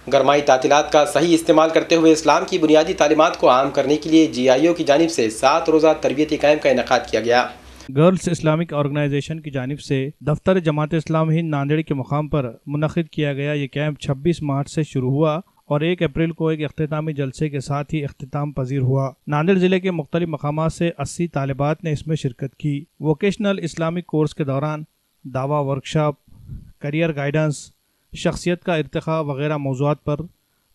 گرمائی تعطیلات کا صحیح استعمال کرتے ہوئے اسلام کی بنیادی تعلیمات کو عام کرنے کے لیے GIO کی جانب سے 7 روزہ تربیتی کیمپ کا انعقاد کیا گیا۔ گرلز اسلامک آرگنائزیشن کی جانب سے دفتر جماعت اسلام ہند ناندیڑ کے مقام پر منعقد کیا گیا یہ کیمپ 26 مارچ سے شروع ہوا اور 1 اپریل کو ایک اختتامی جلسے کے ساتھ ہی اختتام پذیر ہوا۔ ناندیڑ ضلع کے مختلف مقامات سے 80 طالبات نے اس میں شرکت کی۔ ووکیشنل اسلامک کورس کے دوران دعویٰ ورکشاپ، کیریئر گائیڈنس، شخصیت کا ارتقاء وغیرہ موضوعات پر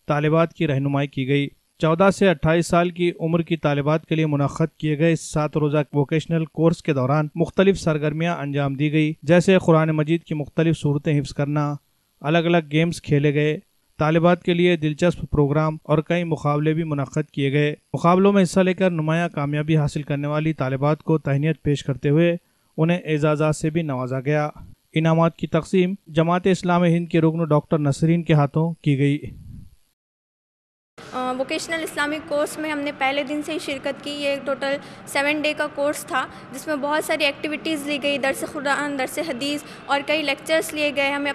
طالبات کی رہنمائی کی گئی۔ 14 سے 28 سال کی عمر کی طالبات کے لیے منعقد کیے گئے اس 7 روزہ ووکیشنل کورس کے دوران مختلف سرگرمیاں انجام دی گئی، جیسے قرآن مجید کی مختلف صورتیں حفظ کرنا، الگ الگ گیمز کھیلے گئے، طالبات کے لیے دلچسپ پروگرام اور کئی مقابلے بھی منعقد کیے گئے۔ مقابلوں میں حصہ لے کر نمایاں کامیابی حاصل کرنے والی طالبات کو تہنیت پیش کرتے ہوئے انہیں اعزازات سے بھی نوازا گیا۔ انعامات کی تقسیم جماعت اسلام ہند کے رکن ڈاکٹر نسرین کے ہاتھوں کی گئی۔ ووکیشنل اسلامک کورس میں ہم نے پہلے دن سے ہی شرکت کی۔ یہ ٹوٹل 7 ڈے کا کورس تھا جس میں بہت ساری ایکٹیویٹیز لی گئی، درس قرآن، درس حدیث اور کئی لیکچرز لیے گئے۔ ہمیں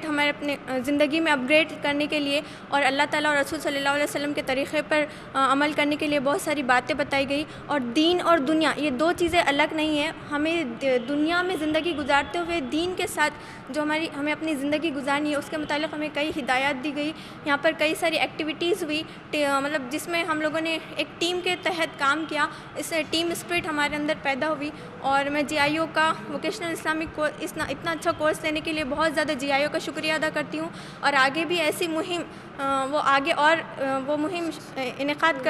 ہمارے اپنے زندگی میں اپگریڈ کرنے کے لیے اور اللہ تعالیٰ اور رسول صلی اللہ علیہ وسلم کے طریقے پر عمل کرنے کے لیے بہت ساری باتیں بتائی گئی۔ اور دین اور دنیا یہ 2 چیزیں الگ نہیں ہیں۔ ہمیں دنیا میں زندگی گزارتے ہوئے دین کے ساتھ جو ہمیں اپنی زندگی گزارنی ہے اس کے متعلق ہمیں کئی ہدایات دی گئی۔ یہاں پر کئی ساری ایکٹیویٹیز ہوئی مطلب جس میں ہم لوگوں نے ایک ٹیم کے تحت کام کیا، اس سے ٹیم اسپرٹ ہمارے اندر پیدا ہوئی۔ اور میں GIO کا ووکیشنل اسلامک اتنا اچھا کورس لینے کے لیے بہت زیادہ GIO کا شکریہ ادا کرتی ہوں، اور آگے بھی ایسی مہم وہ مہم انعقاد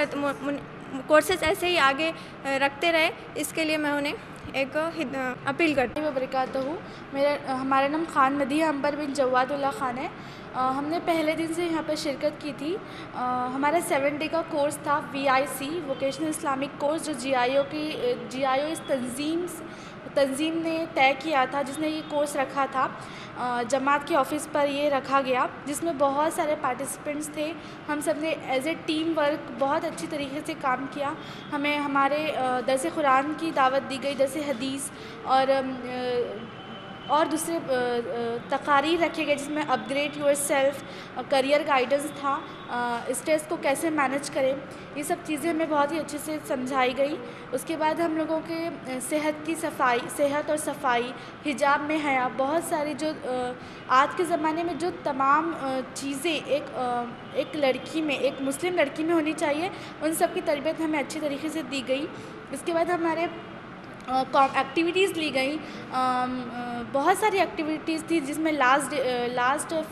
کورسز ایسے ہی آگے رکھتے رہے، اس کے لیے میں انہیں ایک اپیل کرتی ہوں۔ وبرکاتہ ہمارا نام خان ندیہ امبر بن جواد اللہ خان ہے۔ ہم نے پہلے دن سے یہاں پہ شرکت کی تھی۔ ہمارا 7 ڈے کا کورس تھا VIC ووکیشنل اسلامک کورس، جو GIO اس تنظیم نے طے کیا تھا، جس نے یہ کورس رکھا تھا۔ جماعت کے آفس پر یہ رکھا گیا جس میں بہت سارے پارٹیسپینٹس تھے۔ ہم سب نے ایز اے ٹیم ورک بہت اچھی طریقے سے کام کیا۔ ہمیں ہمارے درس قرآن کی دعوت دی گئی، درس حدیث اور دوسرے تقاریر رکھے گئے جس میں upgrade your self, career guidance تھا، اسٹریس کو کیسے مینیج کریں، یہ سب چیزیں ہمیں بہت ہی اچھے سے سمجھائی گئی۔ اس کے بعد ہم لوگوں کے صحت اور صفائی، حجاب میں حیا، بہت ساری جو آج کے زمانے میں جو تمام چیزیں ایک لڑکی میں، ایک مسلم لڑکی میں ہونی چاہیے، ان سب کی تربیت ہمیں اچھی طریقے سے دی گئی۔ اس کے بعد ہمارے ایکٹیویٹیز لی گئی، بہت ساری ایکٹیویٹیز تھی جس میں لاسٹ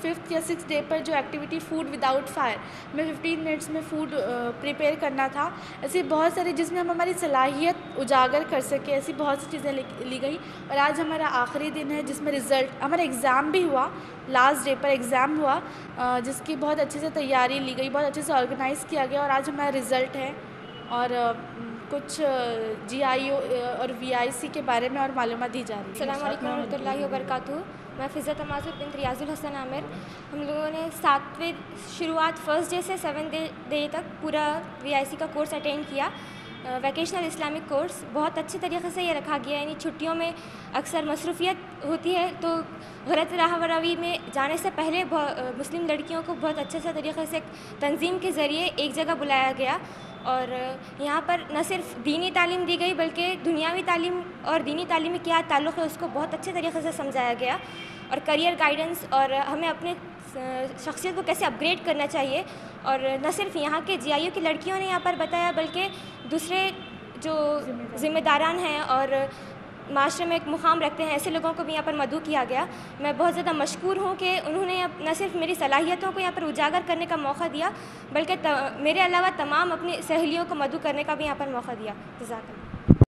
5th یا 6th ڈے پر جو ایکٹیویٹی فوڈ وداؤٹ فائر میں 15 منٹس میں فوڈ پریپیئر کرنا تھا، ایسی بہت ساری جس میں ہم ہماری صلاحیت اجاگر کر سکیں، ایسی بہت سی چیزیں لی گئی۔ اور آج ہمارا آخری دن ہے جس میں ہمارا ایگزام بھی ہوا، لاسٹ ڈے پر ایگزام ہوا جس کی بہت اچھے سے تیاری لی گئی، بہت اچھے سے آرگنائز کیا گیا، اور آج ہمارا رزلٹ ہے۔ اور کچھ GIO اور VIC کے بارے میں اور معلومات دی جا رہی ہے۔ السلام علیکم ورحمۃ اللہ وبرکاتہ۔ میں فضہ تمازر بنت ریاض الحسن عامر۔ ہم لوگوں نے 7ویں شروعات 1st ڈے سے 7th ڈے تک پورا VIC کا کورس اٹینڈ کیا۔ ویکیشنل اسلامک کورس بہت اچھے طریقے سے یہ رکھا گیا، یعنی چھٹیوں میں اکثر مصروفیت ہوتی ہے تو غلط راہ بروی میں جانے سے پہلے مسلم لڑکیوں کو بہت اچھے سے طریقے سے تنظیم کے ذریعے ایک جگہ بلایا گیا، اور یہاں پر نہ صرف دینی تعلیم دی گئی بلکہ دنیاوی تعلیم اور دینی تعلیم میں کیا تعلق ہے اس کو بہت اچھے طریقے سے سمجھایا گیا، اور کریئر گائیڈنس اور ہمیں اپنے شخصیت کو کیسے اپگریڈ کرنا چاہیے، اور نہ صرف یہاں کے GIO کی لڑکیوں نے یہاں پر بتایا بلکہ دوسرے جو ذمہ داران ہیں اور معاشرے میں ایک مقام رکھتے ہیں ایسے لوگوں کو بھی یہاں پر مدعو کیا گیا۔ میں بہت زیادہ مشکور ہوں کہ انہوں نے نہ صرف میری صلاحیتوں کو یہاں پر اجاگر کرنے کا موقع دیا بلکہ میرے علاوہ تمام اپنی سہیلیوں کو مدعو کرنے کا بھی یہاں پر موقع دیا۔ جزاک اللہ۔